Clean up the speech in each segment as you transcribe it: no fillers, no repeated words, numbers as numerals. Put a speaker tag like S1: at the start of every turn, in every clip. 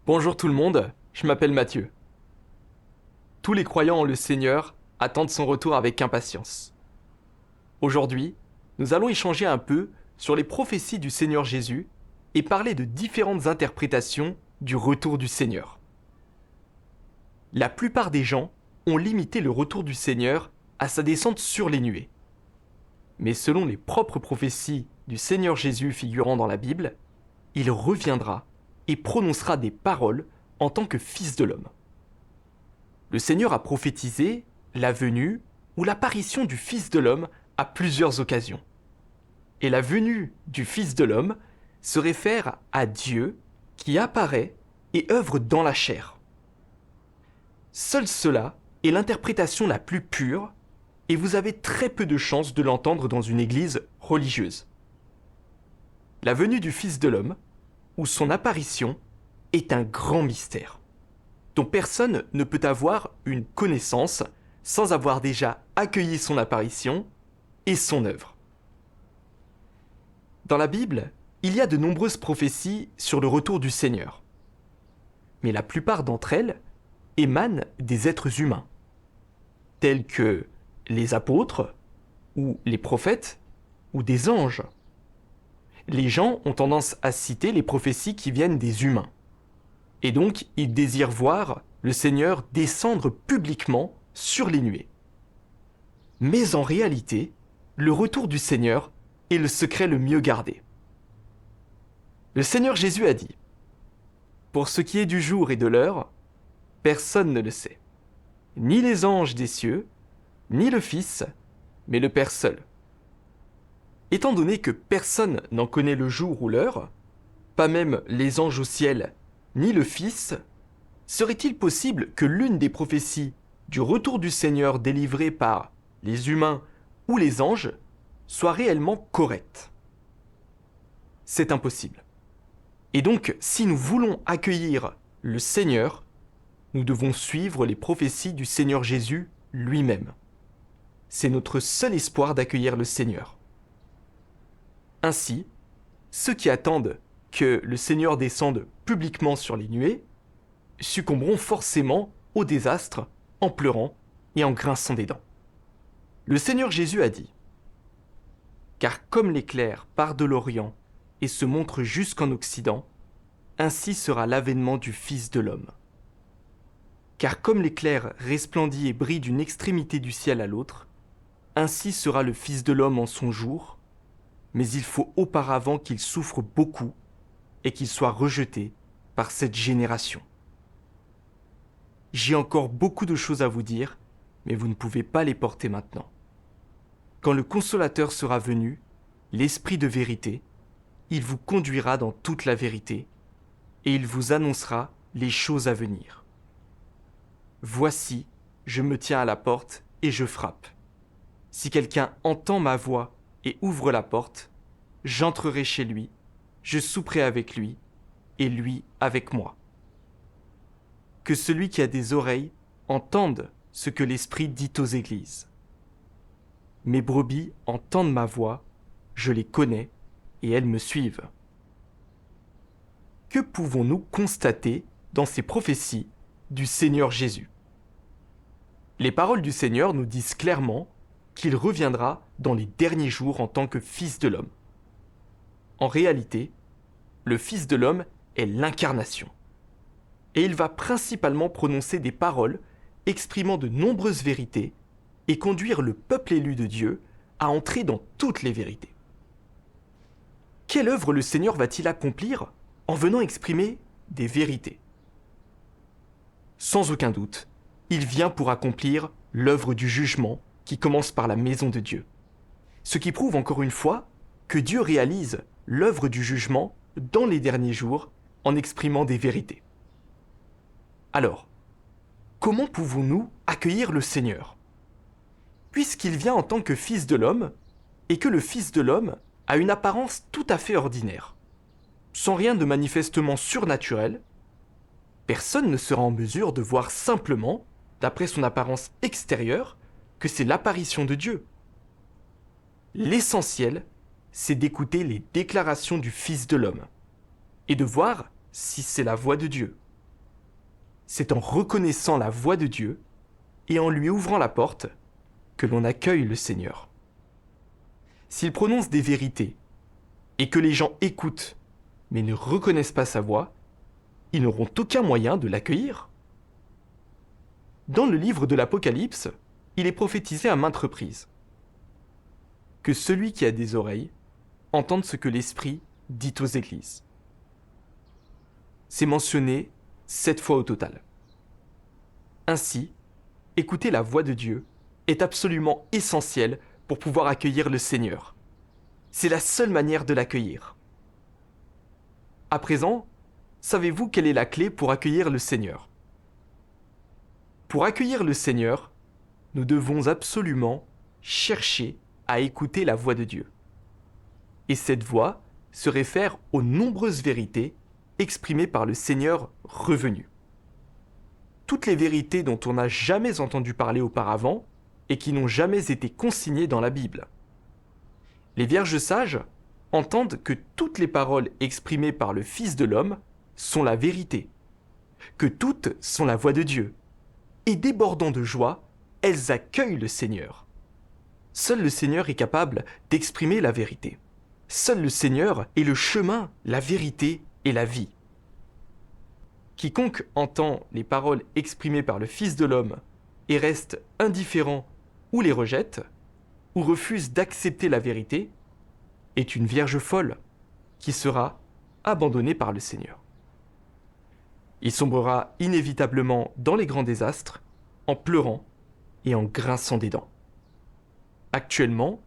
S1: Bonjour tout le monde, je m'appelle Mathieu. Tous les croyants en le Seigneur attendent son retour avec impatience. Aujourd'hui, nous allons échanger un peu sur les prophéties du Seigneur Jésus et parler de différentes interprétations du retour du Seigneur. La plupart des gens ont limité le retour du Seigneur à sa descente sur les nuées. Mais selon les propres prophéties du Seigneur Jésus figurant dans la Bible, il reviendra et prononcera des paroles en tant que Fils de l'homme. Le Seigneur a prophétisé la venue ou l'apparition du Fils de l'homme à plusieurs occasions. Et la venue du Fils de l'homme se réfère à Dieu qui apparaît et œuvre dans la chair. Seul cela est l'interprétation la plus pure et vous avez très peu de chances de l'entendre dans une église religieuse. La venue du Fils de l'homme ou son apparition est un grand mystère, dont personne ne peut avoir une connaissance sans avoir déjà accueilli son apparition et son œuvre. Dans la Bible, il y a de nombreuses prophéties sur le retour du Seigneur. Mais la plupart d'entre elles émanent des êtres humains, tels que les apôtres, ou les prophètes, ou des anges. Les gens ont tendance à citer les prophéties qui viennent des humains. Et donc, ils désirent voir le Seigneur descendre publiquement sur les nuées. Mais en réalité, le retour du Seigneur est le secret le mieux gardé. Le Seigneur Jésus a dit : « Pour ce qui est du jour et de l'heure, personne ne le sait. Ni les anges des cieux, ni le Fils, mais le Père seul. » Étant donné que personne n'en connaît le jour ou l'heure, pas même les anges au ciel, ni le Fils, serait-il possible que l'une des prophéties du retour du Seigneur délivrées par les humains ou les anges soit réellement correcte ? C'est impossible. Et donc, si nous voulons accueillir le Seigneur, nous devons suivre les prophéties du Seigneur Jésus lui-même. C'est notre seul espoir d'accueillir le Seigneur. Ainsi, ceux qui attendent que le Seigneur descende publiquement sur les nuées succomberont forcément au désastre en pleurant et en grinçant des dents. Le Seigneur Jésus a dit : « Car comme l'éclair part de l'Orient et se montre jusqu'en Occident, ainsi sera l'avènement du Fils de l'homme. Car comme l'éclair resplendit et brille d'une extrémité du ciel à l'autre, ainsi sera le Fils de l'homme en son jour, mais il faut auparavant qu'il souffre beaucoup et qu'il soit rejeté par cette génération. » J'ai encore beaucoup de choses à vous dire, mais vous ne pouvez pas les porter maintenant. Quand le Consolateur sera venu, l'Esprit de vérité, il vous conduira dans toute la vérité, et il vous annoncera les choses à venir. Voici, je me tiens à la porte et je frappe. Si quelqu'un entend ma voix et ouvre la porte, j'entrerai chez lui, je souperai avec lui, et lui avec moi. Que celui qui a des oreilles entende ce que l'Esprit dit aux églises. Mes brebis entendent ma voix, je les connais, et elles me suivent. Que pouvons-nous constater dans ces prophéties du Seigneur Jésus ? Les paroles du Seigneur nous disent clairement qu'il reviendra dans les derniers jours en tant que Fils de l'homme. En réalité, le Fils de l'homme est l'incarnation. Et il va principalement prononcer des paroles exprimant de nombreuses vérités et conduire le peuple élu de Dieu à entrer dans toutes les vérités. Quelle œuvre le Seigneur va-t-il accomplir en venant exprimer des vérités ? Sans aucun doute, il vient pour accomplir l'œuvre du jugement qui commence par la maison de Dieu. Ce qui prouve encore une fois que Dieu réalise l'œuvre du jugement dans les derniers jours en exprimant des vérités. Alors, comment pouvons-nous accueillir le Seigneur ? Puisqu'il vient en tant que Fils de l'homme, et que le Fils de l'homme a une apparence tout à fait ordinaire, sans rien de manifestement surnaturel, personne ne sera en mesure de voir simplement, d'après son apparence extérieure, que c'est l'apparition de Dieu. L'essentiel, c'est d'écouter les déclarations du Fils de l'homme et de voir si c'est la voix de Dieu. C'est en reconnaissant la voix de Dieu et en lui ouvrant la porte que l'on accueille le Seigneur. S'il prononce des vérités et que les gens écoutent mais ne reconnaissent pas sa voix, ils n'auront aucun moyen de l'accueillir. Dans le livre de l'Apocalypse, il est prophétisé à maintes reprises que celui qui a des oreilles entende ce que l'Esprit dit aux églises. C'est mentionné 7 fois au total. Ainsi, écouter la voix de Dieu est absolument essentiel pour pouvoir accueillir le Seigneur. C'est la seule manière de l'accueillir. À présent, savez-vous quelle est la clé pour accueillir le Seigneur ? Pour accueillir le Seigneur, nous devons absolument chercher à écouter la voix de Dieu. Et cette voix se réfère aux nombreuses vérités exprimées par le Seigneur revenu. Toutes les vérités dont on n'a jamais entendu parler auparavant et qui n'ont jamais été consignées dans la Bible. Les vierges sages entendent que toutes les paroles exprimées par le Fils de l'homme sont la vérité, que toutes sont la voix de Dieu, et débordant de joie, elles accueillent le Seigneur. Seul le Seigneur est capable d'exprimer la vérité. Seul le Seigneur est le chemin, la vérité et la vie. Quiconque entend les paroles exprimées par le Fils de l'homme et reste indifférent ou les rejette, ou refuse d'accepter la vérité, est une vierge folle qui sera abandonnée par le Seigneur. Il sombrera inévitablement dans les grands désastres, en pleurant et en grinçant des dents. Actuellement,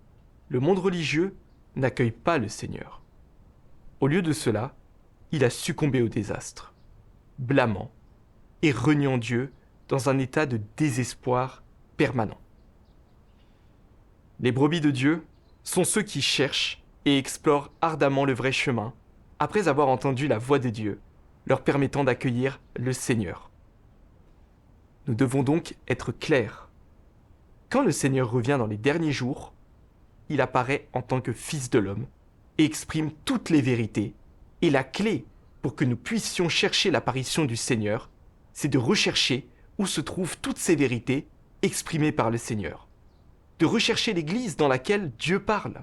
S1: le monde religieux n'accueille pas le Seigneur. Au lieu de cela, il a succombé au désastre, blâmant et reniant Dieu dans un état de désespoir permanent. Les brebis de Dieu sont ceux qui cherchent et explorent ardemment le vrai chemin, après avoir entendu la voix de Dieu, leur permettant d'accueillir le Seigneur. Nous devons donc être clairs. Quand le Seigneur revient dans les derniers jours, il apparaît en tant que Fils de l'homme et exprime toutes les vérités. Et la clé pour que nous puissions chercher l'apparition du Seigneur, c'est de rechercher où se trouvent toutes ces vérités exprimées par le Seigneur. De rechercher l'Église dans laquelle Dieu parle.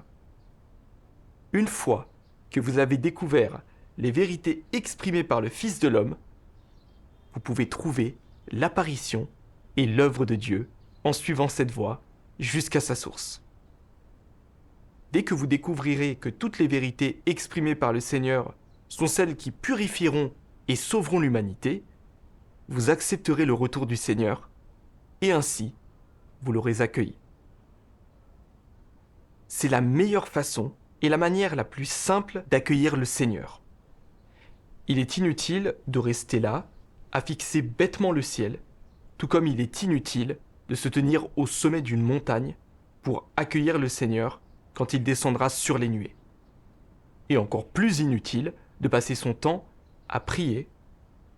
S1: Une fois que vous avez découvert les vérités exprimées par le Fils de l'homme, vous pouvez trouver l'apparition et l'œuvre de Dieu en suivant cette voie jusqu'à sa source. Dès que vous découvrirez que toutes les vérités exprimées par le Seigneur sont celles qui purifieront et sauveront l'humanité, vous accepterez le retour du Seigneur et ainsi, vous l'aurez accueilli. C'est la meilleure façon et la manière la plus simple d'accueillir le Seigneur. Il est inutile de rester là, à fixer bêtement le ciel, tout comme il est inutile de se tenir au sommet d'une montagne pour accueillir le Seigneur quand il descendra sur les nuées. Et encore plus inutile de passer son temps à prier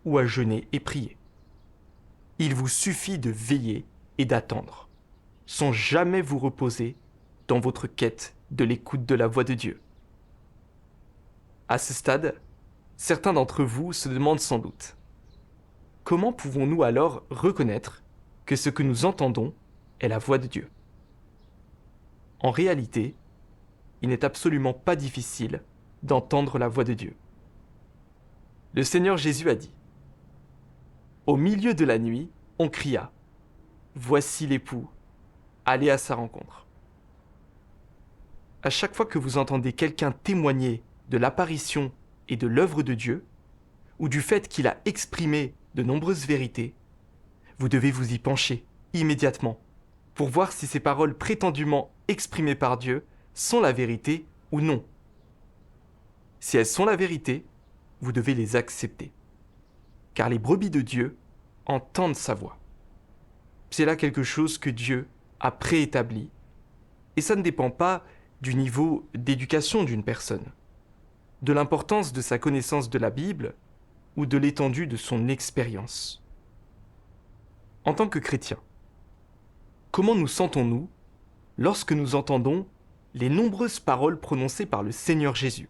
S1: ou à jeûner et prier. Il vous suffit de veiller et d'attendre, sans jamais vous reposer dans votre quête de l'écoute de la voix de Dieu. À ce stade, certains d'entre vous se demandent sans doute: comment pouvons-nous alors reconnaître que ce que nous entendons est la voix de Dieu ? En réalité, il n'est absolument pas difficile d'entendre la voix de Dieu. Le Seigneur Jésus a dit: au milieu de la nuit, on cria: voici l'époux, allez à sa rencontre. À chaque fois que vous entendez quelqu'un témoigner de l'apparition et de l'œuvre de Dieu, ou du fait qu'il a exprimé de nombreuses vérités, vous devez vous y pencher immédiatement pour voir si ces paroles prétendument exprimées par Dieu sont la vérité ou non. Si elles sont la vérité, vous devez les accepter. Car les brebis de Dieu entendent sa voix. C'est là quelque chose que Dieu a préétabli. Et ça ne dépend pas du niveau d'éducation d'une personne, de l'importance de sa connaissance de la Bible ou de l'étendue de son expérience. En tant que chrétiens, comment nous sentons-nous lorsque nous entendons les nombreuses paroles prononcées par le Seigneur Jésus.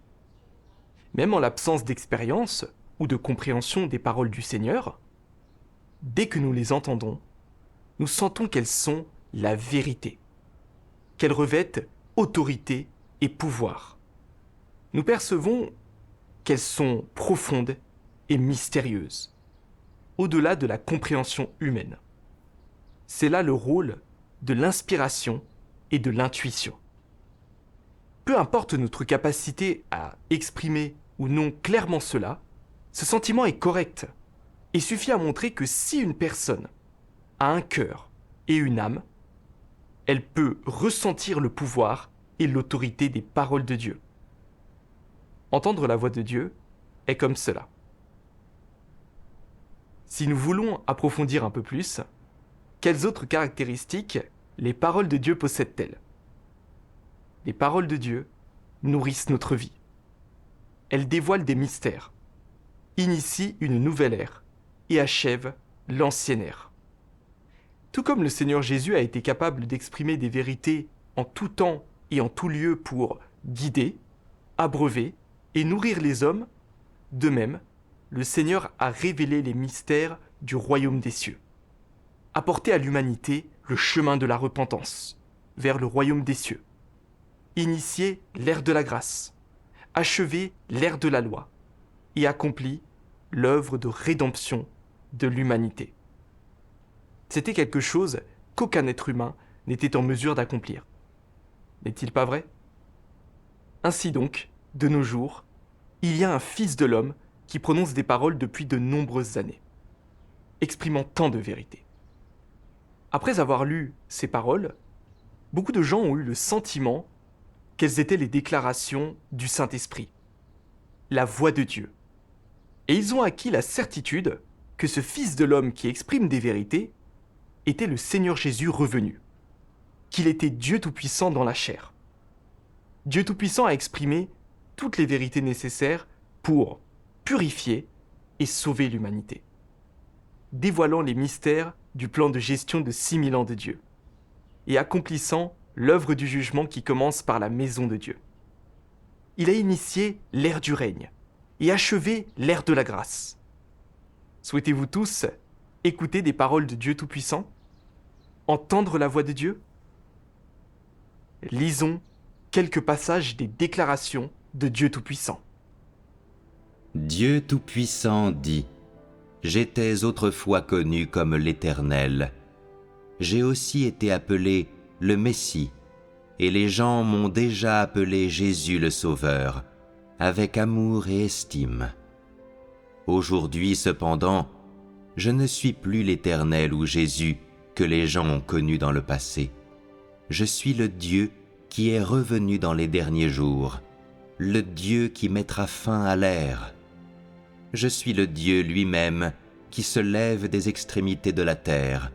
S1: Même en l'absence d'expérience ou de compréhension des paroles du Seigneur, dès que nous les entendons, nous sentons qu'elles sont la vérité, qu'elles revêtent autorité et pouvoir. Nous percevons qu'elles sont profondes et mystérieuses, au-delà de la compréhension humaine. C'est là le rôle de l'inspiration et de l'intuition. Peu importe notre capacité à exprimer ou non clairement cela, ce sentiment est correct et suffit à montrer que si une personne a un cœur et une âme, elle peut ressentir le pouvoir et l'autorité des paroles de Dieu. Entendre la voix de Dieu est comme cela. Si nous voulons approfondir un peu plus, quelles autres caractéristiques les paroles de Dieu possèdent-elles ? Les paroles de Dieu nourrissent notre vie. Elles dévoilent des mystères, initient une nouvelle ère et achèvent l'ancienne ère. Tout comme le Seigneur Jésus a été capable d'exprimer des vérités en tout temps et en tout lieu pour guider, abreuver et nourrir les hommes, de même, le Seigneur a révélé les mystères du royaume des cieux, apporté à l'humanité le chemin de la repentance vers le royaume des cieux, initié l'ère de la grâce, achevé l'ère de la loi et accompli l'œuvre de rédemption de l'humanité. C'était quelque chose qu'aucun être humain n'était en mesure d'accomplir. N'est-il pas vrai ? Ainsi donc, de nos jours, il y a un Fils de l'homme qui prononce des paroles depuis de nombreuses années, exprimant tant de vérité. Après avoir lu ces paroles, beaucoup de gens ont eu le sentiment qu'elles étaient les déclarations du Saint-Esprit, la voix de Dieu. Et ils ont acquis la certitude que ce Fils de l'homme qui exprime des vérités était le Seigneur Jésus revenu, qu'il était Dieu Tout-Puissant dans la chair. Dieu Tout-Puissant a exprimé toutes les vérités nécessaires pour purifier et sauver l'humanité, dévoilant les mystères du plan de gestion de 6000 ans de Dieu, et accomplissant l'œuvre du jugement qui commence par la maison de Dieu. Il a initié l'ère du règne et achevé l'ère de la grâce. Souhaitez-vous tous écouter des paroles de Dieu Tout-Puissant ? Entendre la voix de Dieu ? Lisons quelques passages des déclarations de Dieu Tout-Puissant.
S2: Dieu Tout-Puissant dit : J'étais autrefois connu comme l'Éternel. J'ai aussi été appelé le Messie, et les gens m'ont déjà appelé Jésus le Sauveur, avec amour et estime. Aujourd'hui cependant, je ne suis plus l'Éternel ou Jésus que les gens ont connu dans le passé. Je suis le Dieu qui est revenu dans les derniers jours, le Dieu qui mettra fin à l'ère. Je suis le Dieu lui-même qui se lève des extrémités de la terre,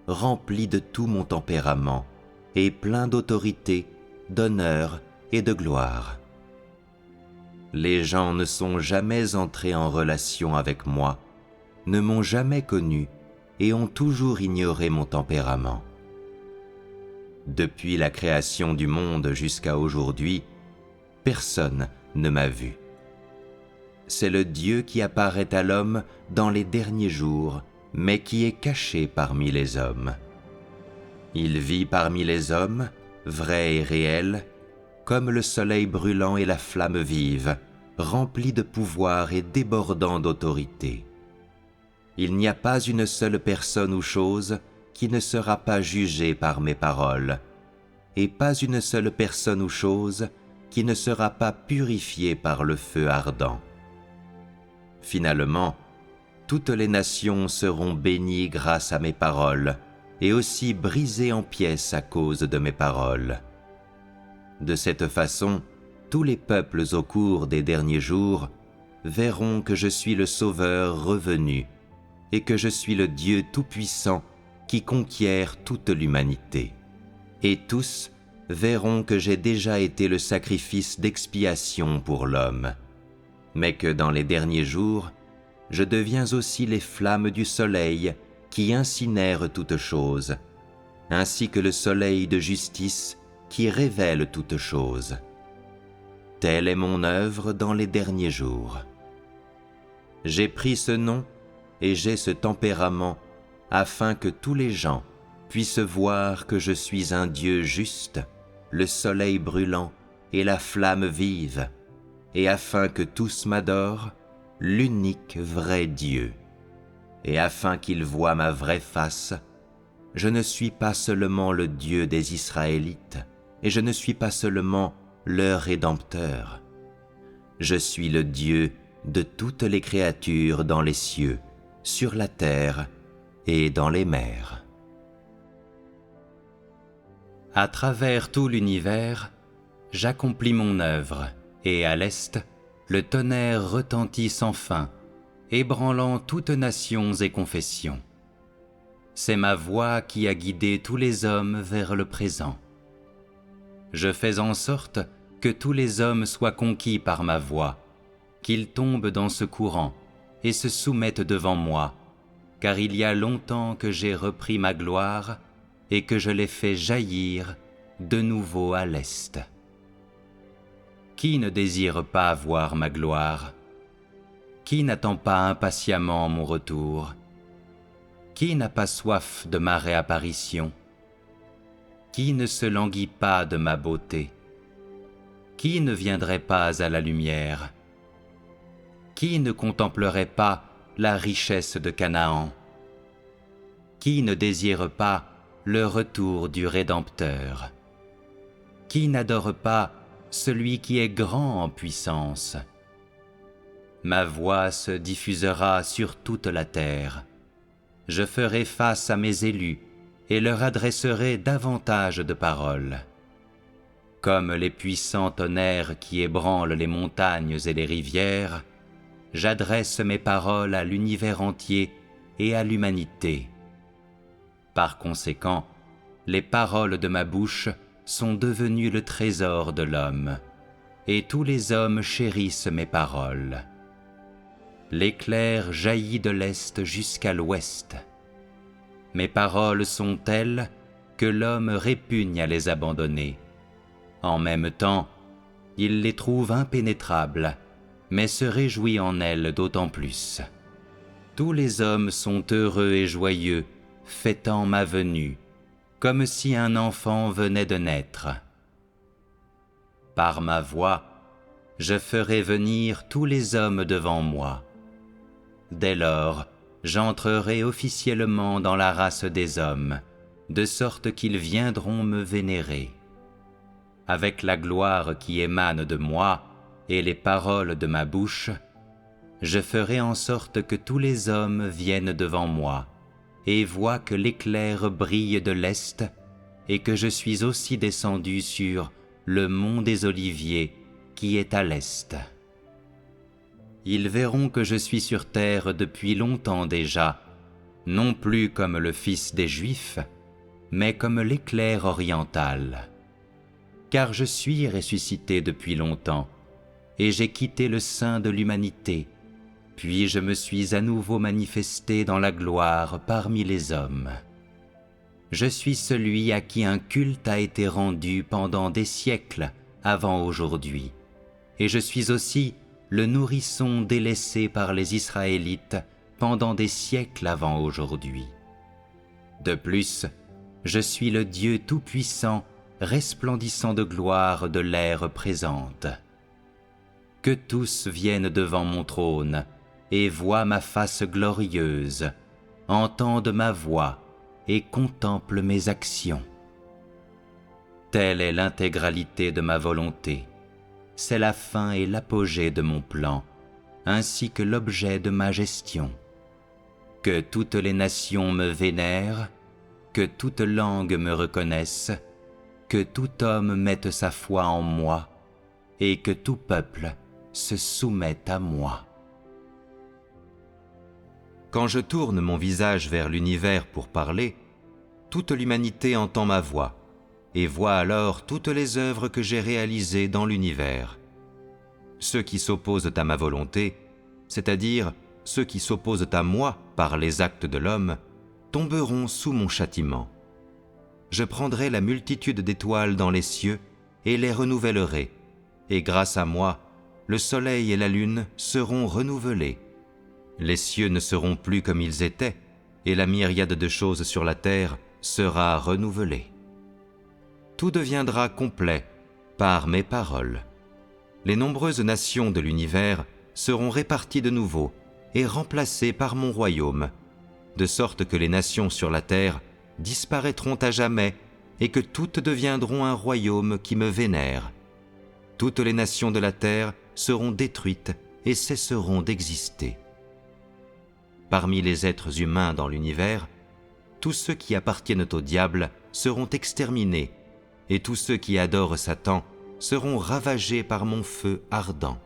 S2: rempli de tout mon tempérament et plein d'autorité, d'honneur et de gloire. Les gens ne sont jamais entrés en relation avec moi, ne m'ont jamais connu et ont toujours ignoré mon tempérament. Depuis la création du monde jusqu'à aujourd'hui, personne ne m'a vu. C'est le Dieu qui apparaît à l'homme dans les derniers jours, mais qui est caché parmi les hommes. Il vit parmi les hommes, vrai et réel, comme le soleil brûlant et la flamme vive, rempli de pouvoir et débordant d'autorité. Il n'y a pas une seule personne ou chose qui ne sera pas jugée par mes paroles, et pas une seule personne ou chose qui ne sera pas purifiée par le feu ardent. Finalement, toutes les nations seront bénies grâce à mes paroles, et aussi brisées en pièces à cause de mes paroles. De cette façon, tous les peuples au cours des derniers jours verront que je suis le Sauveur revenu, et que je suis le Dieu Tout-Puissant qui conquiert toute l'humanité. Et tous verront que j'ai déjà été le sacrifice d'expiation pour l'homme, mais que dans les derniers jours, je deviens aussi les flammes du soleil qui incinèrent toutes choses, ainsi que le soleil de justice qui révèle toutes choses. Telle est mon œuvre dans les derniers jours. J'ai pris ce nom et j'ai ce tempérament afin que tous les gens puissent voir que je suis un Dieu juste, le soleil brûlant et la flamme vive, et afin que tous m'adorent, l'unique vrai Dieu. Et afin qu'ils voient ma vraie face, je ne suis pas seulement le Dieu des Israélites, et je ne suis pas seulement leur Rédempteur. Je suis le Dieu de toutes les créatures dans les cieux, sur la terre et dans les mers. À travers tout l'univers, j'accomplis mon œuvre, et à l'est, le tonnerre retentit sans fin, ébranlant toutes nations et confessions. C'est ma voix qui a guidé tous les hommes vers le présent. Je fais en sorte que tous les hommes soient conquis par ma voix, qu'ils tombent dans ce courant et se soumettent devant moi, car il y a longtemps que j'ai repris ma gloire et que je l'ai fait jaillir de nouveau à l'est. Qui ne désire pas voir ma gloire? Qui n'attend pas impatiemment mon retour? Qui n'a pas soif de ma réapparition? Qui ne se languit pas de ma beauté? Qui ne viendrait pas à la lumière? Qui ne contemplerait pas la richesse de Canaan? Qui ne désire pas le retour du Rédempteur? Qui n'adore pas celui qui est grand en puissance? Ma voix se diffusera sur toute la terre. Je ferai face à mes élus et leur adresserai davantage de paroles. Comme les puissants tonnerres qui ébranlent les montagnes et les rivières, j'adresse mes paroles à l'univers entier et à l'humanité. Par conséquent, les paroles de ma bouche sont devenues le trésor de l'homme, et tous les hommes chérissent mes paroles. L'éclair jaillit de l'est jusqu'à l'ouest. Mes paroles sont telles que l'homme répugne à les abandonner. En même temps, il les trouve impénétrables, mais se réjouit en elles d'autant plus. Tous les hommes sont heureux et joyeux, fêtant ma venue, comme si un enfant venait de naître. Par ma voix, je ferai venir tous les hommes devant moi. Dès lors, j'entrerai officiellement dans la race des hommes, de sorte qu'ils viendront me vénérer. Avec la gloire qui émane de moi et les paroles de ma bouche, je ferai en sorte que tous les hommes viennent devant moi et voient que l'éclair brille de l'est et que je suis aussi descendu sur le mont des Oliviers qui est à l'est. Ils verront que je suis sur terre depuis longtemps déjà, non plus comme le fils des Juifs, mais comme l'éclair oriental. Car je suis ressuscité depuis longtemps, et j'ai quitté le sein de l'humanité, puis je me suis à nouveau manifesté dans la gloire parmi les hommes. Je suis celui à qui un culte a été rendu pendant des siècles avant aujourd'hui, et je suis aussi le nourrisson délaissé par les Israélites pendant des siècles avant aujourd'hui. De plus, je suis le Dieu tout-puissant, resplendissant de gloire de l'ère présente. Que tous viennent devant mon trône et voient ma face glorieuse, entendent ma voix et contemplent mes actions. Telle est l'intégralité de ma volonté. C'est la fin et l'apogée de mon plan, ainsi que l'objet de ma gestion. Que toutes les nations me vénèrent, que toute langue me reconnaisse, que tout homme mette sa foi en moi, et que tout peuple se soumette à moi. Quand je tourne mon visage vers l'univers pour parler, toute l'humanité entend ma voix, et voit alors toutes les œuvres que j'ai réalisées dans l'univers. Ceux qui s'opposent à ma volonté, c'est-à-dire ceux qui s'opposent à moi par les actes de l'homme, tomberont sous mon châtiment. je prendrai la multitude d'étoiles dans les cieux et les renouvellerai, et grâce à moi, le soleil et la lune seront renouvelés. Les cieux ne seront plus comme ils étaient, et la myriade de choses sur la terre sera renouvelée. Tout deviendra complet par mes paroles. Les nombreuses nations de l'univers seront réparties de nouveau et remplacées par mon royaume, de sorte que les nations sur la terre disparaîtront à jamais et que toutes deviendront un royaume qui me vénère. Toutes les nations de la terre seront détruites et cesseront d'exister. Parmi les êtres humains dans l'univers, tous ceux qui appartiennent au diable seront exterminés, et tous ceux qui adorent Satan seront ravagés par mon feu ardent.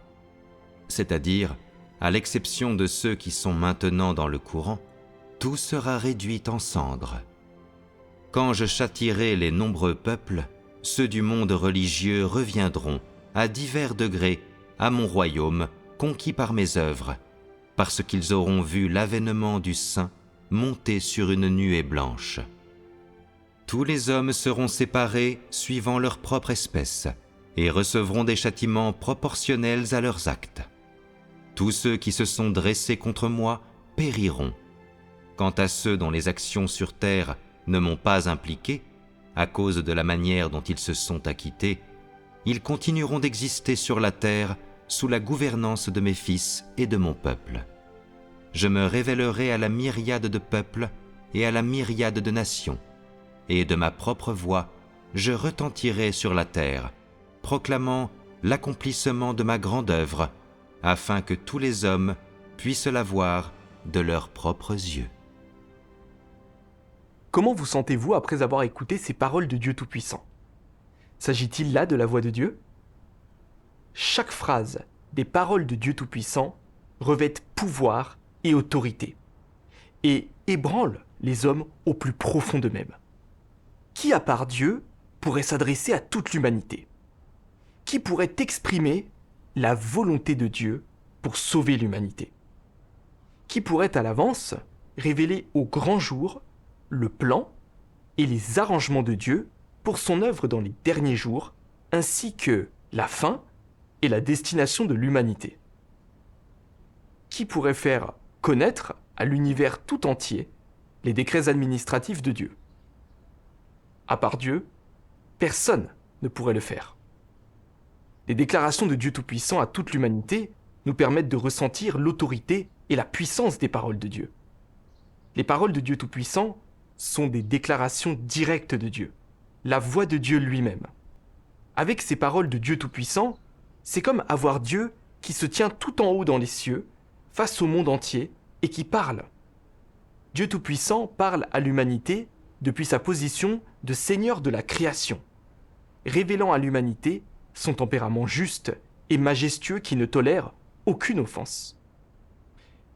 S2: C'est-à-dire, à l'exception de ceux qui sont maintenant dans le courant, tout sera réduit en cendres. Quand je châtierai les nombreux peuples, ceux du monde religieux reviendront, à divers degrés, à mon royaume, conquis par mes œuvres, parce qu'ils auront vu l'avènement du Saint monter sur une nuée blanche. Tous les hommes seront séparés suivant leur propre espèce, et recevront des châtiments proportionnels à leurs actes. Tous ceux qui se sont dressés contre moi périront. Quant à ceux dont les actions sur terre ne m'ont pas impliqué, à cause de la manière dont ils se sont acquittés, ils continueront d'exister sur la terre sous la gouvernance de mes fils et de mon peuple. Je me révélerai à la myriade de peuples et à la myriade de nations, et de ma propre voix, je retentirai sur la terre, proclamant l'accomplissement de ma grande œuvre, afin que tous les hommes puissent la voir de leurs propres yeux.
S1: Comment vous sentez-vous après avoir écouté ces paroles de Dieu Tout-Puissant ? S'agit-il là de la voix de Dieu ? Chaque phrase des paroles de Dieu Tout-Puissant revêt pouvoir et autorité, et ébranle les hommes au plus profond d'eux-mêmes. Qui, à part Dieu, pourrait s'adresser à toute l'humanité ? Qui pourrait exprimer la volonté de Dieu pour sauver l'humanité ? Qui pourrait à l'avance révéler au grand jour le plan et les arrangements de Dieu pour son œuvre dans les derniers jours, ainsi que la fin et la destination de l'humanité? Qui pourrait faire connaître à l'univers tout entier les décrets administratifs de Dieu? À part Dieu, personne ne pourrait le faire. Les déclarations de Dieu Tout-Puissant à toute l'humanité nous permettent de ressentir l'autorité et la puissance des paroles de Dieu. Les paroles de Dieu Tout-Puissant sont des déclarations directes de Dieu, la voix de Dieu lui-même. Avec ces paroles de Dieu Tout-Puissant, c'est comme avoir Dieu qui se tient tout en haut dans les cieux, face au monde entier, et qui parle. Dieu Tout-Puissant parle à l'humanité depuis sa position de Seigneur de la création, révélant à l'humanité son tempérament juste et majestueux qui ne tolère aucune offense.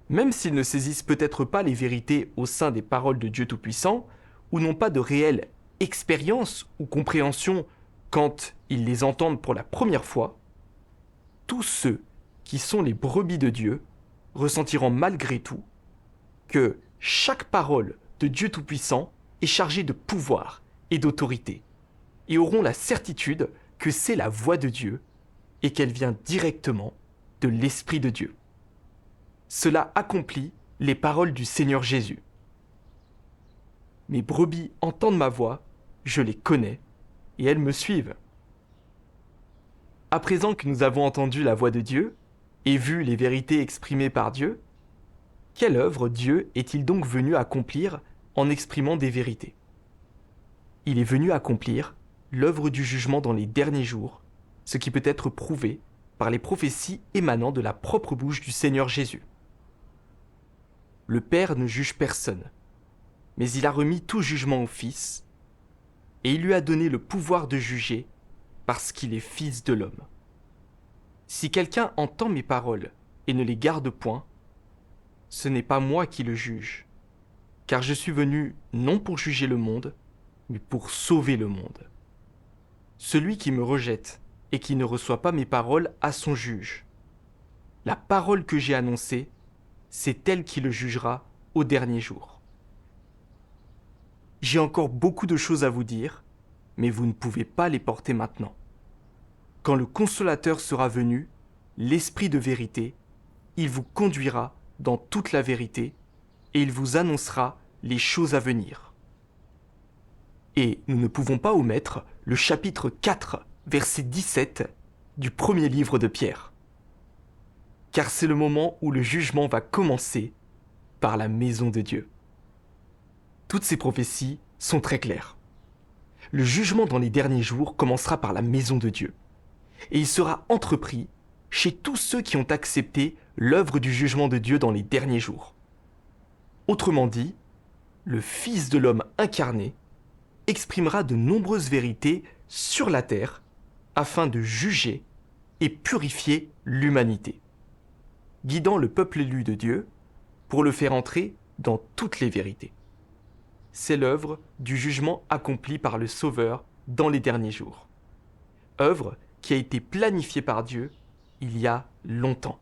S1: Même s'ils ne saisissent peut-être pas les vérités au sein des paroles de Dieu Tout-Puissant, ou n'ont pas de réelle expérience ou compréhension quand ils les entendent pour la première fois, tous ceux qui sont les brebis de Dieu ressentiront malgré tout que chaque parole de Dieu Tout-Puissant est chargée de pouvoir et d'autorité, et auront la certitude que c'est la voix de Dieu et qu'elle vient directement de l'Esprit de Dieu. Cela accomplit les paroles du Seigneur Jésus. Mes brebis entendent ma voix, je les connais, et elles me suivent. À présent que nous avons entendu la voix de Dieu et vu les vérités exprimées par Dieu, quelle œuvre Dieu est-il donc venu accomplir en exprimant des vérités ? Il est venu accomplir l'œuvre du jugement dans les derniers jours, ce qui peut être prouvé par les prophéties émanant de la propre bouche du Seigneur Jésus. Le Père ne juge personne, mais il a remis tout jugement au Fils, et il lui a donné le pouvoir de juger parce qu'il est Fils de l'homme. Si quelqu'un entend mes paroles et ne les garde point, ce n'est pas moi qui le juge, car je suis venu non pour juger le monde, mais pour sauver le monde. Celui qui me rejette et qui ne reçoit pas mes paroles a son juge. La parole que j'ai annoncée, c'est elle qui le jugera au dernier jour. J'ai encore beaucoup de choses à vous dire, mais vous ne pouvez pas les porter maintenant. Quand le Consolateur sera venu, l'Esprit de vérité, il vous conduira dans toute la vérité et il vous annoncera les choses à venir. Et nous ne pouvons pas omettre le chapitre 4, verset 17 du premier livre de Pierre. Car c'est le moment où le jugement va commencer par la maison de Dieu. Toutes ces prophéties sont très claires. Le jugement dans les derniers jours commencera par la maison de Dieu. Et il sera entrepris chez tous ceux qui ont accepté l'œuvre du jugement de Dieu dans les derniers jours. Autrement dit, le Fils de l'homme incarné exprimera de nombreuses vérités sur la terre afin de juger et purifier l'humanité, guidant le peuple élu de Dieu pour le faire entrer dans toutes les vérités. C'est l'œuvre du jugement accompli par le Sauveur dans les derniers jours. Œuvre qui a été planifiée par Dieu il y a longtemps.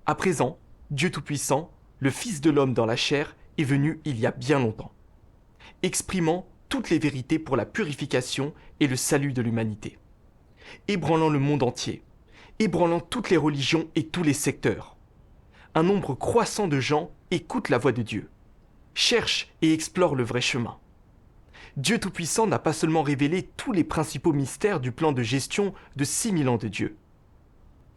S1: À présent, Dieu Tout-Puissant, le Fils de l'homme dans la chair, est venu il y a bien longtemps, exprimant toutes les vérités pour la purification et le salut de l'humanité, ébranlant le monde entier, ébranlant toutes les religions et tous les secteurs. Un nombre croissant de gens écoutent la voix de Dieu, cherchent et explorent le vrai chemin. Dieu Tout-Puissant n'a pas seulement révélé tous les principaux mystères du plan de gestion de 6000 ans de Dieu.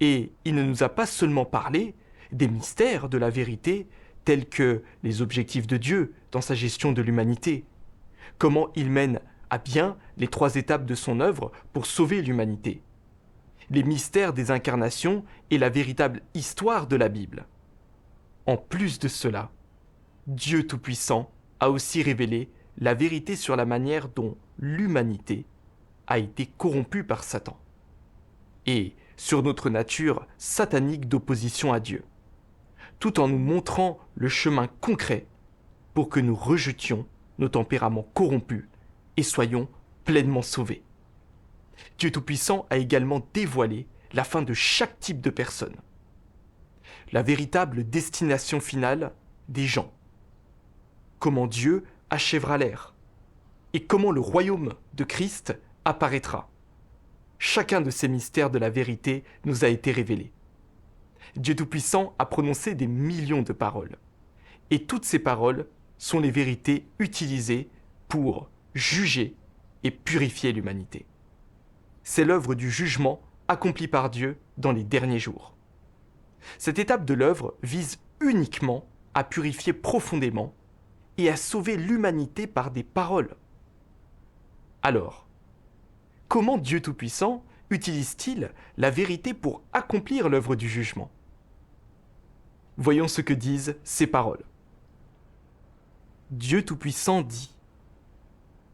S1: Et il ne nous a pas seulement parlé des mystères de la vérité tels que les objectifs de Dieu dans sa gestion de l'humanité, comment il mène à bien les 3 étapes de son œuvre pour sauver l'humanité, les mystères des incarnations et la véritable histoire de la Bible. En plus de cela, Dieu Tout-Puissant a aussi révélé la vérité sur la manière dont l'humanité a été corrompue par Satan, et sur notre nature satanique d'opposition à Dieu, tout en nous montrant le chemin concret pour que nous rejetions nos tempéraments corrompus et soyons pleinement sauvés. Dieu Tout-Puissant a également dévoilé la fin de chaque type de personne, la véritable destination finale des gens, comment Dieu achèvera l'ère et comment le royaume de Christ apparaîtra. Chacun de ces mystères de la vérité nous a été révélé. Dieu Tout-Puissant a prononcé des millions de paroles. Et toutes ces paroles sont les vérités utilisées pour juger et purifier l'humanité. C'est l'œuvre du jugement accompli par Dieu dans les derniers jours. Cette étape de l'œuvre vise uniquement à purifier profondément et à sauver l'humanité par des paroles. Alors, comment Dieu Tout-Puissant utilise-t-il la vérité pour accomplir l'œuvre du jugement ? Voyons ce que disent ces paroles. Dieu Tout-Puissant dit :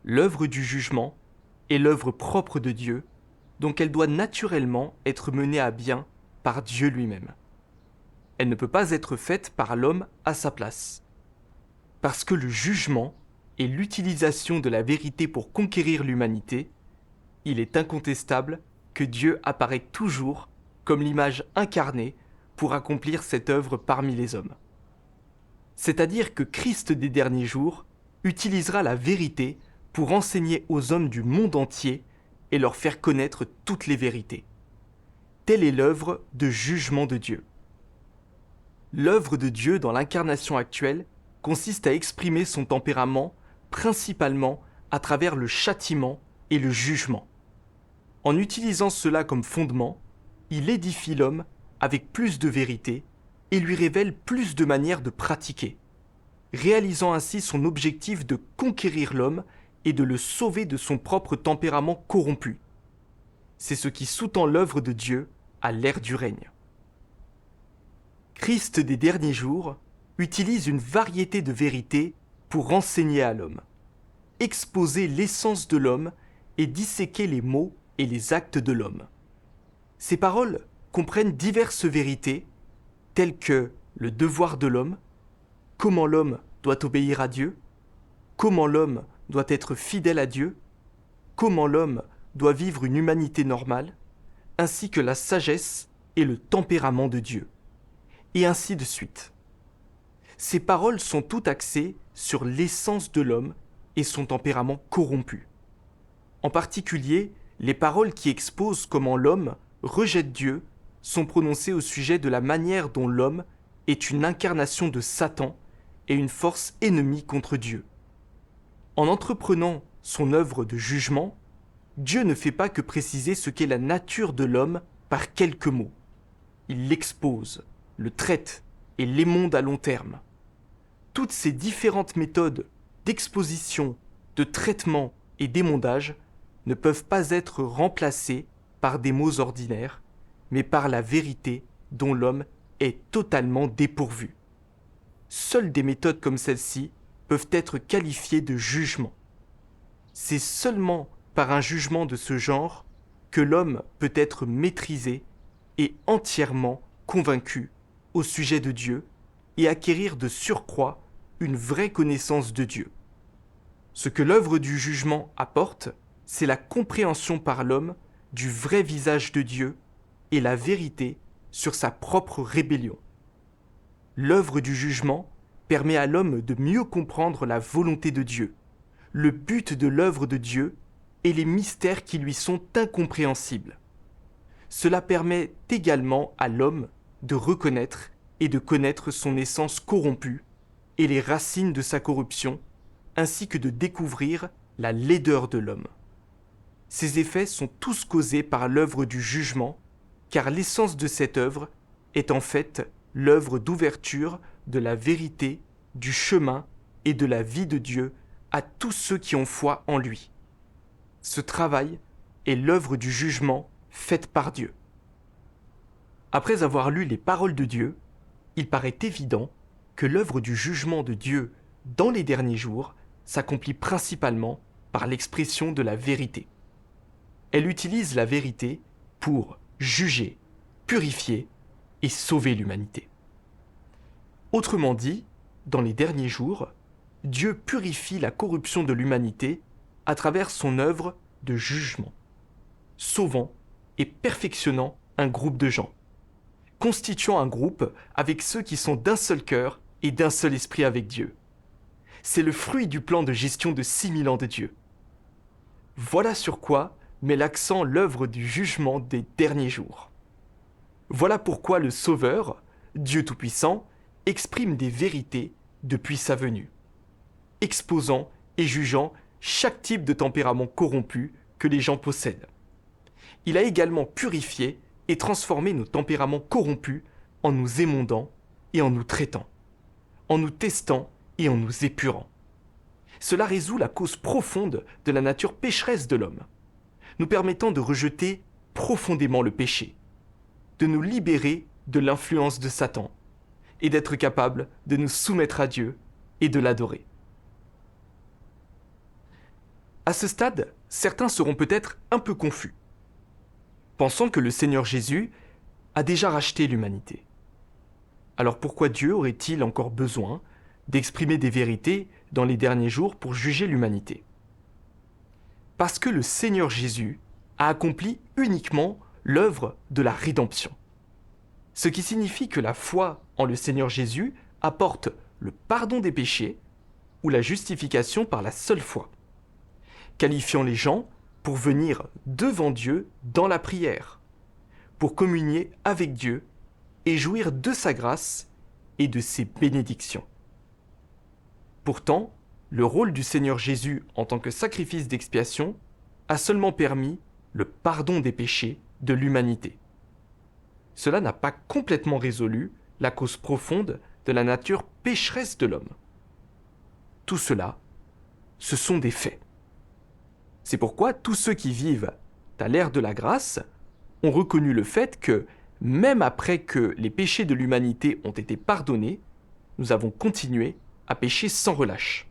S1: l'œuvre du jugement est l'œuvre propre de Dieu, donc elle doit naturellement être menée à bien par Dieu lui-même. Elle ne peut pas être faite par l'homme à sa place. Parce que le jugement est l'utilisation de la vérité pour conquérir l'humanité, il est incontestable que Dieu apparaît toujours comme l'image incarnée pour accomplir cette œuvre parmi les hommes. C'est-à-dire que Christ des derniers jours utilisera la vérité pour enseigner aux hommes du monde entier et leur faire connaître toutes les vérités. Telle est l'œuvre de jugement de Dieu. L'œuvre de Dieu dans l'incarnation actuelle consiste à exprimer son tempérament principalement à travers le châtiment et le jugement. En utilisant cela comme fondement, il édifie l'homme avec plus de vérité et lui révèle plus de manières de pratiquer, réalisant ainsi son objectif de conquérir l'homme et de le sauver de son propre tempérament corrompu. C'est ce qui sous-tend l'œuvre de Dieu à l'ère du règne. Christ des derniers jours utilise une variété de vérités pour enseigner à l'homme, exposer l'essence de l'homme et disséquer les mots et les actes de l'homme. Ces paroles comprennent diverses vérités telles que le devoir de l'homme, comment l'homme doit obéir à Dieu, comment l'homme doit être fidèle à Dieu, comment l'homme doit vivre une humanité normale, ainsi que la sagesse et le tempérament de Dieu, et ainsi de suite. Ces paroles sont toutes axées sur l'essence de l'homme et son tempérament corrompu. En particulier, les paroles qui exposent comment l'homme rejette Dieu sont prononcées au sujet de la manière dont l'homme est une incarnation de Satan et une force ennemie contre Dieu. En entreprenant son œuvre de jugement, Dieu ne fait pas que préciser ce qu'est la nature de l'homme par quelques mots. Il l'expose, le traite et l'émonde à long terme. Toutes ces différentes méthodes d'exposition, de traitement et d'émondage ne peuvent pas être remplacées par des mots ordinaires, mais par la vérité dont l'homme est totalement dépourvu. Seules des méthodes comme celle-ci peuvent être qualifiées de jugement. C'est seulement par un jugement de ce genre que l'homme peut être maîtrisé et entièrement convaincu au sujet de Dieu et acquérir de surcroît une vraie connaissance de Dieu. Ce que l'œuvre du jugement apporte, c'est la compréhension par l'homme du vrai visage de Dieu et la vérité sur sa propre rébellion. L'œuvre du jugement permet à l'homme de mieux comprendre la volonté de Dieu, le but de l'œuvre de Dieu et les mystères qui lui sont incompréhensibles. Cela permet également à l'homme de reconnaître et de connaître son essence corrompue et les racines de sa corruption, ainsi que de découvrir la laideur de l'homme. Ces effets sont tous causés par l'œuvre du jugement, car l'essence de cette œuvre est en fait l'œuvre d'ouverture de la vérité, du chemin et de la vie de Dieu à tous ceux qui ont foi en lui. Ce travail est l'œuvre du jugement faite par Dieu. Après avoir lu les paroles de Dieu, il paraît évident que l'œuvre du jugement de Dieu dans les derniers jours s'accomplit principalement par l'expression de la vérité. Elle utilise la vérité pour juger, purifier et sauver l'humanité. Autrement dit, dans les derniers jours, Dieu purifie la corruption de l'humanité à travers son œuvre de jugement, sauvant et perfectionnant un groupe de gens, constituant un groupe avec ceux qui sont d'un seul cœur et d'un seul esprit avec Dieu. C'est le fruit du plan de gestion de 6000 ans de Dieu. Voilà sur quoi met l'accent l'œuvre du jugement des derniers jours. Voilà pourquoi le Sauveur, Dieu Tout-Puissant, exprime des vérités depuis sa venue, exposant et jugeant chaque type de tempérament corrompu que les gens possèdent. Il a également purifié et transformé nos tempéraments corrompus en nous émondant et en nous traitant, en nous testant et en nous épurant. Cela résout la cause profonde de la nature pécheresse de l'homme, nous permettant de rejeter profondément le péché, de nous libérer de l'influence de Satan et d'être capable de nous soumettre à Dieu et de l'adorer. À ce stade, certains seront peut-être un peu confus, pensant que le Seigneur Jésus a déjà racheté l'humanité. Alors pourquoi Dieu aurait-il encore besoin d'exprimer des vérités dans les derniers jours pour juger l'humanité? Parce que le Seigneur Jésus a accompli uniquement l'œuvre de la rédemption. Ce qui signifie que la foi en le Seigneur Jésus apporte le pardon des péchés ou la justification par la seule foi, qualifiant les gens pour venir devant Dieu dans la prière, pour communier avec Dieu et jouir de sa grâce et de ses bénédictions. Pourtant, le rôle du Seigneur Jésus en tant que sacrifice d'expiation a seulement permis le pardon des péchés de l'humanité. Cela n'a pas complètement résolu la cause profonde de la nature pécheresse de l'homme. Tout cela, ce sont des faits. C'est pourquoi tous ceux qui vivent à l'ère de la grâce ont reconnu le fait que, même après que les péchés de l'humanité ont été pardonnés, nous avons continué à pécher sans relâche.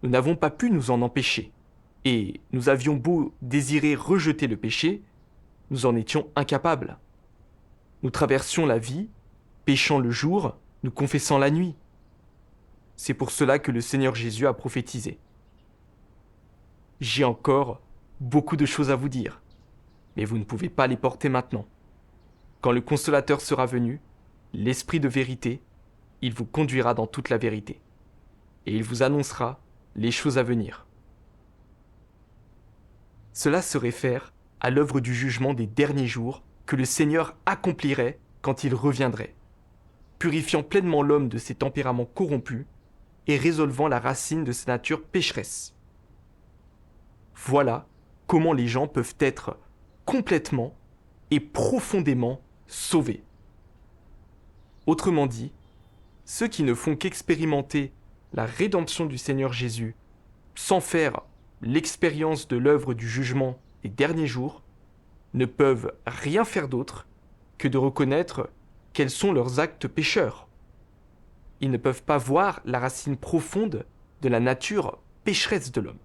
S1: Nous n'avons pas pu nous en empêcher, et nous avions beau désirer rejeter le péché, nous en étions incapables. Nous traversions la vie, péchant le jour, nous confessant la nuit. C'est pour cela que le Seigneur Jésus a prophétisé. J'ai encore beaucoup de choses à vous dire, mais vous ne pouvez pas les porter maintenant. Quand le Consolateur sera venu, l'Esprit de vérité, il vous conduira dans toute la vérité. et il vous annoncera les choses à venir. Cela se réfère à l'œuvre du jugement des derniers jours que le Seigneur accomplirait quand il reviendrait, purifiant pleinement l'homme de ses tempéraments corrompus et résolvant la racine de sa nature pécheresse. Voilà comment les gens peuvent être complètement et profondément sauvés. Autrement dit, ceux qui ne font qu'expérimenter la rédemption du Seigneur Jésus sans faire l'expérience de l'œuvre du jugement des derniers jours ne peuvent rien faire d'autre que de reconnaître quels sont leurs actes pécheurs. Ils ne peuvent pas voir la racine profonde de la nature pécheresse de l'homme.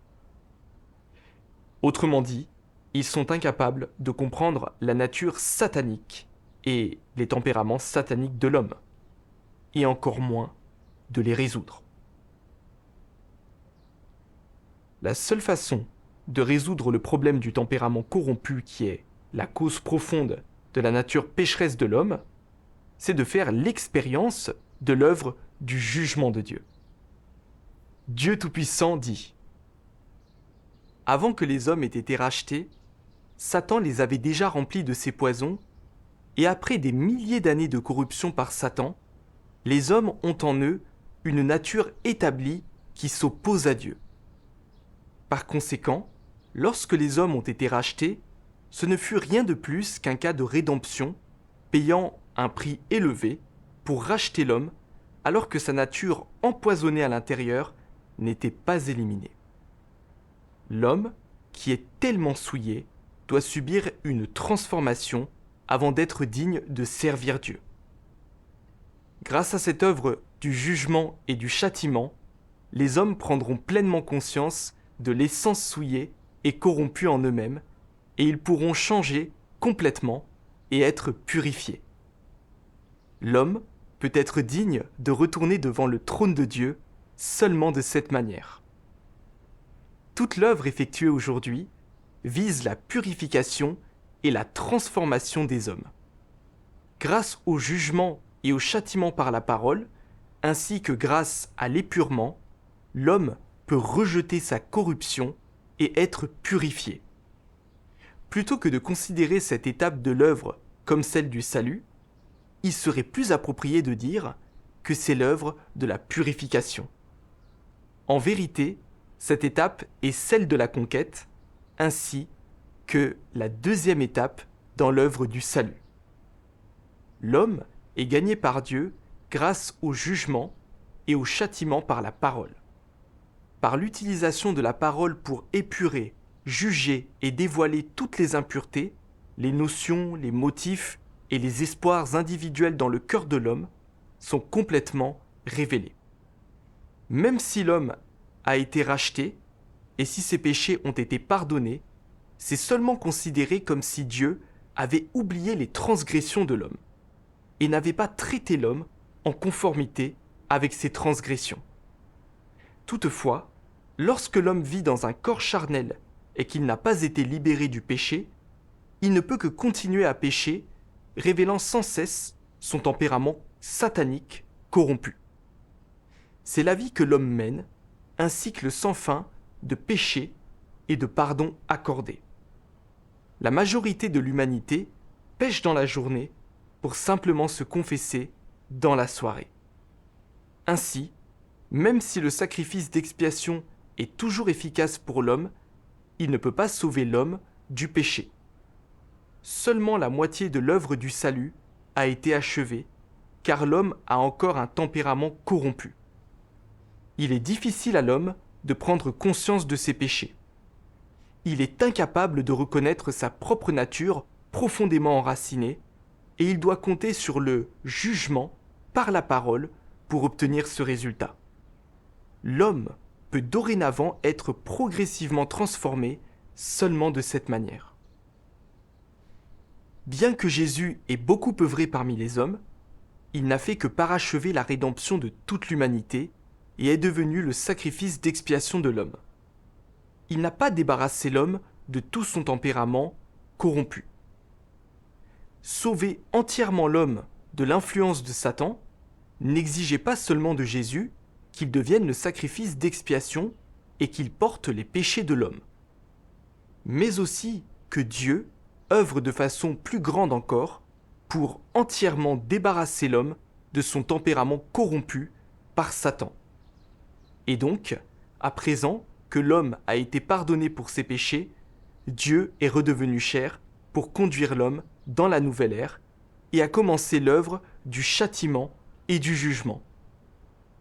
S1: Autrement dit, ils sont incapables de comprendre la nature satanique et les tempéraments sataniques de l'homme, et encore moins de les résoudre. La seule façon de résoudre le problème du tempérament corrompu qui est la cause profonde de la nature pécheresse de l'homme, c'est de faire l'expérience de l'œuvre du jugement de Dieu. Dieu Tout-Puissant dit : Avant que les hommes aient été rachetés, Satan les avait déjà remplis de ses poisons, et après des milliers d'années de corruption par Satan, les hommes ont en eux une nature établie qui s'oppose à Dieu. Par conséquent, lorsque les hommes ont été rachetés, ce ne fut rien de plus qu'un cas de rédemption, payant un prix élevé pour racheter l'homme, alors que sa nature empoisonnée à l'intérieur n'était pas éliminée. L'homme, qui est tellement souillé, doit subir une transformation avant d'être digne de servir Dieu. Grâce à cette œuvre du jugement et du châtiment, les hommes prendront pleinement conscience de l'essence souillée et corrompue en eux-mêmes, et ils pourront changer complètement et être purifiés. L'homme peut être digne de retourner devant le trône de Dieu seulement de cette manière. Toute l'œuvre effectuée aujourd'hui vise la purification et la transformation des hommes. Grâce au jugement et au châtiment par la parole, ainsi que grâce à l'épurement, l'homme peut rejeter sa corruption et être purifié. Plutôt que de considérer cette étape de l'œuvre comme celle du salut, il serait plus approprié de dire que c'est l'œuvre de la purification. En vérité, cette étape est celle de la conquête, ainsi que la deuxième étape dans l'œuvre du salut. L'homme est gagné par Dieu grâce au jugement et au châtiment par la parole. Par l'utilisation de la parole pour épurer, juger et dévoiler toutes les impuretés, les notions, les motifs et les espoirs individuels dans le cœur de l'homme sont complètement révélés. Même si l'homme a été racheté et si ses péchés ont été pardonnés, c'est seulement considéré comme si Dieu avait oublié les transgressions de l'homme et n'avait pas traité l'homme en conformité avec ses transgressions. Toutefois, lorsque l'homme vit dans un corps charnel et qu'il n'a pas été libéré du péché, il ne peut que continuer à pécher, révélant sans cesse son tempérament satanique corrompu. C'est la vie que l'homme mène, un cycle sans fin de péché et de pardon accordé. La majorité de l'humanité pêche dans la journée pour simplement se confesser dans la soirée. Ainsi, même si le sacrifice d'expiation est toujours efficace pour l'homme, il ne peut pas sauver l'homme du péché. Seulement la moitié de l'œuvre du salut a été achevée, car l'homme a encore un tempérament corrompu. Il est difficile à l'homme de prendre conscience de ses péchés. Il est incapable de reconnaître sa propre nature profondément enracinée, et il doit compter sur le jugement par la parole pour obtenir ce résultat. L'homme peut dorénavant être progressivement transformé seulement de cette manière. Bien que Jésus ait beaucoup œuvré parmi les hommes, il n'a fait que parachever la rédemption de toute l'humanité et est devenu le sacrifice d'expiation de l'homme. Il n'a pas débarrassé l'homme de tout son tempérament corrompu. Sauver entièrement l'homme de l'influence de Satan n'exigeait pas seulement de Jésus, qu'il devienne le sacrifice d'expiation et qu'il porte les péchés de l'homme. Mais aussi que Dieu œuvre de façon plus grande encore pour entièrement débarrasser l'homme de son tempérament corrompu par Satan. Et donc, à présent que l'homme a été pardonné pour ses péchés, Dieu est redevenu chair pour conduire l'homme dans la nouvelle ère et a commencé l'œuvre du châtiment et du jugement.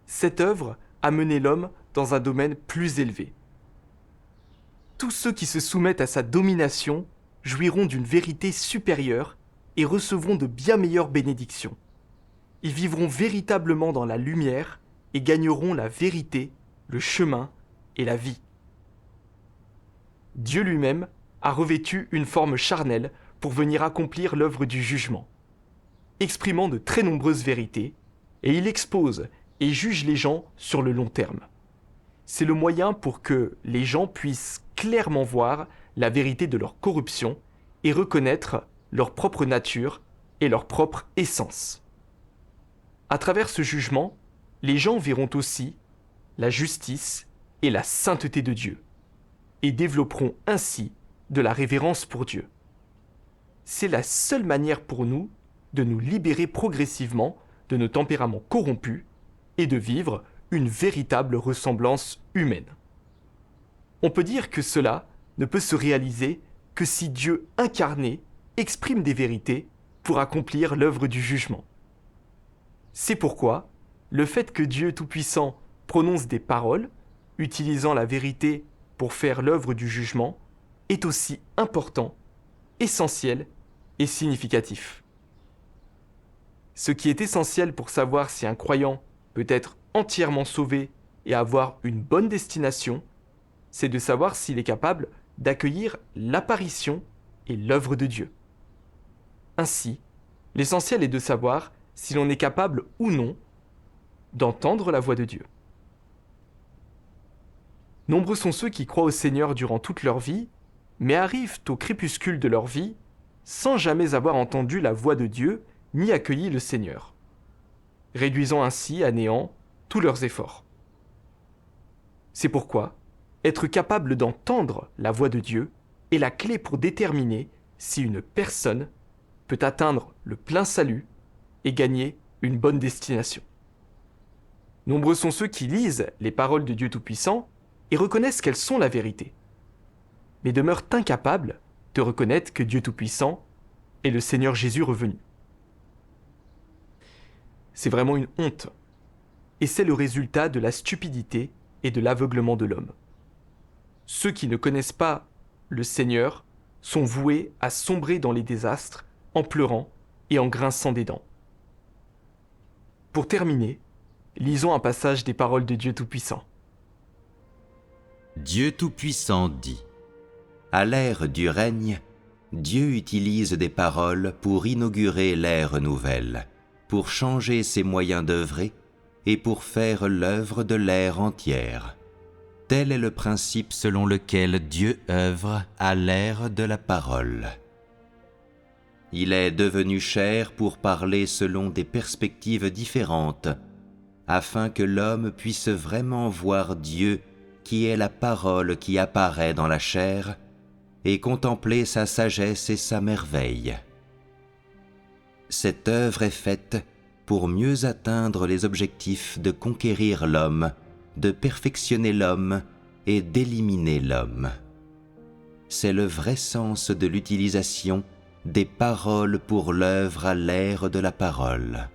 S1: Cette œuvre a mené l'homme dans un domaine plus élevé. Tous ceux qui se soumettent à sa domination jouiront d'une vérité supérieure et recevront de bien meilleures bénédictions. Ils vivront véritablement dans la lumière et gagneront la vérité, le chemin et la vie. Dieu lui-même a revêtu une forme charnelle pour venir accomplir l'œuvre du jugement, exprimant de très nombreuses vérités, et il expose et juge les gens sur le long terme. C'est le moyen pour que les gens puissent clairement voir la vérité de leur corruption et reconnaître leur propre nature et leur propre essence. À travers ce jugement, les gens verront aussi la justice et la sainteté de Dieu, et développeront ainsi de la révérence pour Dieu. C'est la seule manière pour nous de nous libérer progressivement de nos tempéraments corrompus et de vivre une véritable ressemblance humaine. On peut dire que cela ne peut se réaliser que si Dieu incarné exprime des vérités pour accomplir l'œuvre du jugement. C'est pourquoi le fait que Dieu Tout-Puissant prononce des paroles, utilisant la vérité pour faire l'œuvre du jugement, est aussi important, essentiel et significatif. Ce qui est essentiel pour savoir si un croyant peut être entièrement sauvé et avoir une bonne destination, c'est de savoir s'il est capable d'accueillir l'apparition et l'œuvre de Dieu. Ainsi, l'essentiel est de savoir si l'on est capable ou non d'entendre la voix de Dieu. Nombreux sont ceux qui croient au Seigneur durant toute leur vie, mais arrivent au crépuscule de leur vie sans jamais avoir entendu la voix de Dieu ni accueilli le Seigneur, réduisant ainsi à néant tous leurs efforts. C'est pourquoi être capable d'entendre la voix de Dieu est la clé pour déterminer si une personne peut atteindre le plein salut et gagner une bonne destination. Nombreux sont ceux qui lisent les paroles de Dieu Tout-Puissant et reconnaissent qu'elles sont la vérité, mais demeurent incapables de reconnaître que Dieu Tout-Puissant est le Seigneur Jésus revenu. C'est vraiment une honte, et c'est le résultat de la stupidité et de l'aveuglement de l'homme. Ceux qui ne connaissent pas le Seigneur sont voués à sombrer dans les désastres en pleurant et en grinçant des dents. Pour terminer, lisons un passage des paroles de Dieu Tout-Puissant.
S2: Dieu Tout-Puissant dit : à l'ère du règne, Dieu utilise des paroles pour inaugurer l'ère nouvelle, pour changer ses moyens d'œuvrer et pour faire l'œuvre de l'ère entière. Tel est le principe selon lequel Dieu œuvre à l'ère de la parole. Il est devenu chair pour parler selon des perspectives différentes, afin que l'homme puisse vraiment voir Dieu qui est la parole qui apparaît dans la chair, et contempler sa sagesse et sa merveille. Cette œuvre est faite pour mieux atteindre les objectifs de conquérir l'homme, de perfectionner l'homme et d'éliminer l'homme. C'est le vrai sens de l'utilisation des paroles pour l'œuvre à l'ère de la parole.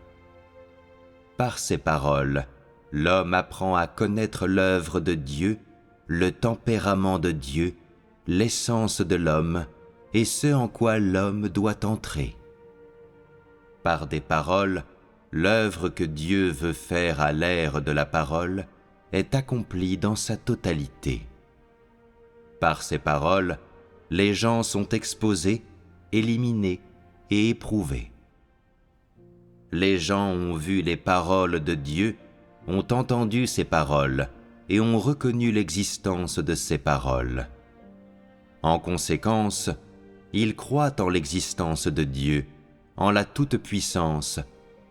S2: Par ces paroles, l'homme apprend à connaître l'œuvre de Dieu, le tempérament de Dieu, l'essence de l'homme et ce en quoi l'homme doit entrer. Par des paroles, l'œuvre que Dieu veut faire à l'ère de la parole est accomplie dans sa totalité. Par ces paroles, les gens sont exposés, éliminés et éprouvés. Les gens ont vu les paroles de Dieu, ont entendu ces paroles et ont reconnu l'existence de ces paroles. En conséquence, ils croient en l'existence de Dieu, en la toute-puissance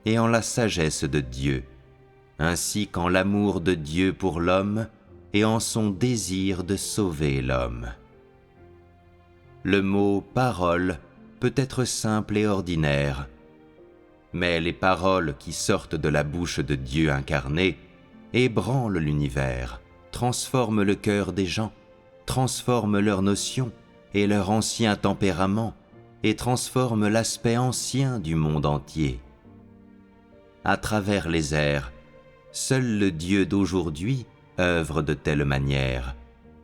S2: et en la sagesse de Dieu, ainsi qu'en l'amour de Dieu pour l'homme et en son désir de sauver l'homme. Le mot « parole » peut être simple et ordinaire, mais les paroles qui sortent de la bouche de Dieu incarné ébranlent l'univers, transforment le cœur des gens, transforment leurs notions et leur ancien tempérament et transforment l'aspect ancien du monde entier. À travers les ères, seul le Dieu d'aujourd'hui œuvre de telle manière,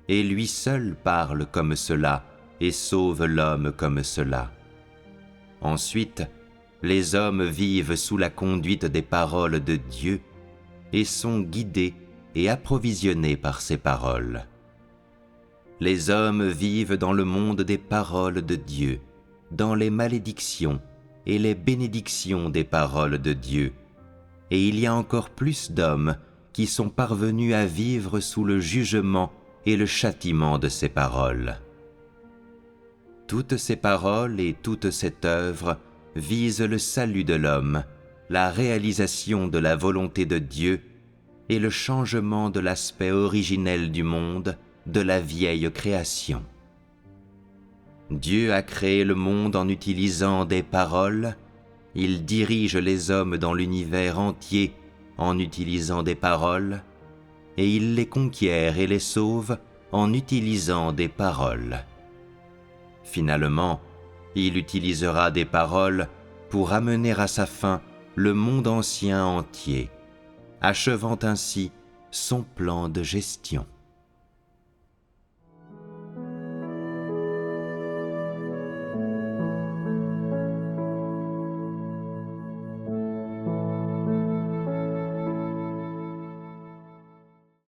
S2: et lui seul parle comme cela et sauve l'homme comme cela. Ensuite, les hommes vivent sous la conduite des paroles de Dieu et sont guidés et approvisionnés par ces paroles. Les hommes vivent dans le monde des paroles de Dieu, dans les malédictions et les bénédictions des paroles de Dieu, et il y a encore plus d'hommes qui sont parvenus à vivre sous le jugement et le châtiment de ces paroles. Toutes ces paroles et toute cette œuvre visent le salut de l'homme, la réalisation de la volonté de Dieu et le changement de l'aspect originel du monde, de la vieille création. Dieu a créé le monde en utilisant des paroles, il dirige les hommes dans l'univers entier en utilisant des paroles, et il les conquiert et les sauve en utilisant des paroles. Finalement, il utilisera des paroles pour amener à sa fin le monde ancien entier, achevant ainsi son plan de gestion.